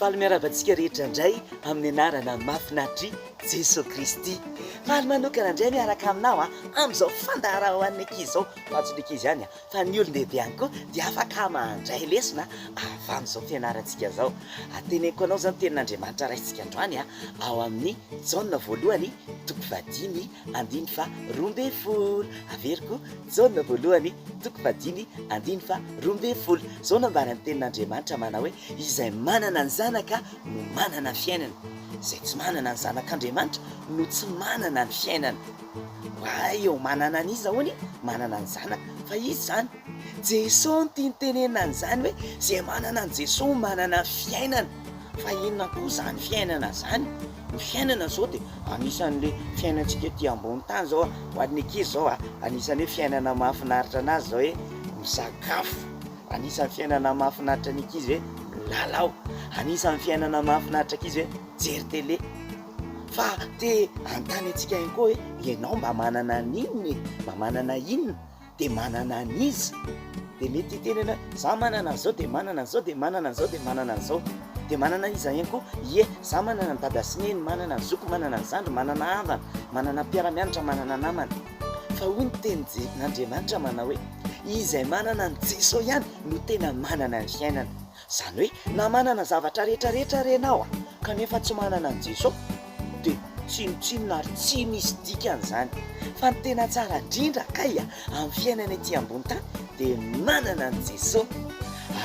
faly miaravantsika rehetra indray amin'ny anarana mahafinatry Jesosy Kristy. Faly manokana indray miaraka aminao amin'izao fandahara ho an'ny ankizy izao. Tsy ny ankizy ihany fa ny olon-dehibe ihany koa dia afaka mandray lesona avy amin'izao fianarantsika izao. Ateneniko anao izany tenin'Andriamanitra raisitsika androany ao amin'ny Jaona voalohany toko 5:12. Averiko Jaona voalohany toko 5:12. Zao nambaran'ny tenin'Andriamanitra manao hoe izay manana ny zanaka no manana ny fiainana, izay tsy manana ny zanak'Andriamanitra no tsy manana ny fiainana. Eo manana an'iza hoany manana ny zanaka, fa izy zany Jesosy no tiany tenenina an'izany hoe izay manana ny Jesosy manana ny fiainana. Fa inona koa zany fiainana zany? Ny fiainana zao dia anisan'le fiainantsika ety ambony tany zao ho an'ny ankizy zao anisan'ny hoe fiainana mahafinaritra anazy zao hoe misakafo. Anisan'ny fiainana mahafinaritra ny ankizy hoe lalao. Anisan'ny fiainana mahafinaritra ankizy hoe jery télé. Fa te antany antsika ihany koa hoe ianao mba manana n'inona, mba manana inona dia manana an'iza. Dia mety tenena za manana an'izao dia manana an'izao dia manana an'izao dia manana an'izao. Dia manana iza ihany koa za manana ny dada sy neny, manana ny zoko, manana ny zandry, manana havana, manana mpiara-mianatra, manana namana. Fa hoy ny tenin'Andriamanitra manao hoe izay manana ny Jesosy ihany no tena manana ny fiainana. Izany hoe na manana zavatra rehetrarehetra renao kanefa tsy manana ny Jesosy dia tsinotsinona ary tsy misy dikan'izany. Fa ny tena tsara indrindra kay amin'ny fiainana ety ambony tany dia manana ny Jesosy.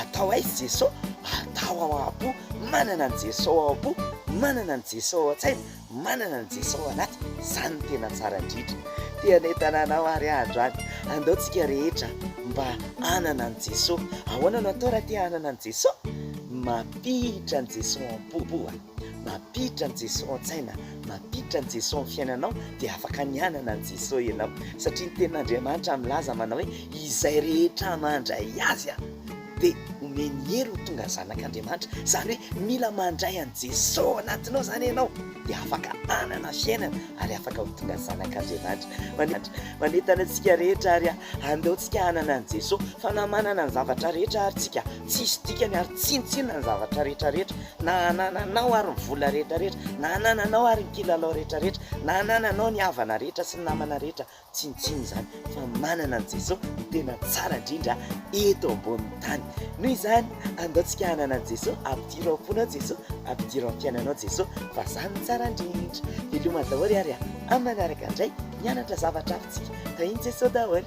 Atao aiza Jesosy? Atao ao am-po, manana ny Jesosy ao am-po, manana ny Jesosy ao an-tsaina, manana ny Jesosy ao anaty. Izany no tena tsara indrindra. Tia ny tanànao ary androany andaontsika rehetra mba hanana ny Jesosy. Ahoana no atao raha tia hanana ny Jesosy? Mampihitra ny Jesosy am-po, mampihitra ny Jesosy an-tsaina, mampihitra ny Jesosy amin'ny fiainanao dia afaka nianana ny Jesosy ianao. Satria ny tenin'Andriamanitra milaza manao hoe izay rehetra mandray azy dia omeny hery ho tonga zanak'Andriamanitra. Izany hoe mila mandray an'i Jesosy anatinao zany ianao dia afaka hanana fiainana ary afaka ho tonga zanak'Andriamanitra. Manentana antsika rehetra ary andaontsika hanana an'i Jesosy. Fa na manana ny zavatra rehetra ary tsika tsisy dikany ary tsinotsinona ny zavatra rehetrarehetra, na hanananao ary ny vola rehetrarehetra, na hanananao ary ny kilalao rehetrarehetra, na hanananao ny havana rehetra sy ny namana rehetra, tsinotsinona izany. Fa manana ny Jesosy no tena tsara indrindra eto ambonin'ny tany. Noho izany andaontsika hanana an'i Jesosy, ampidiro am-ponao Jesosy, ampidiro amin'ny fiainanao Jesosy, fa izany no tsara indrindra. Veloma daholo ary amin'ny manaraka indray mianatra zavatra hafintsika. Tahiny Jesosy daholo.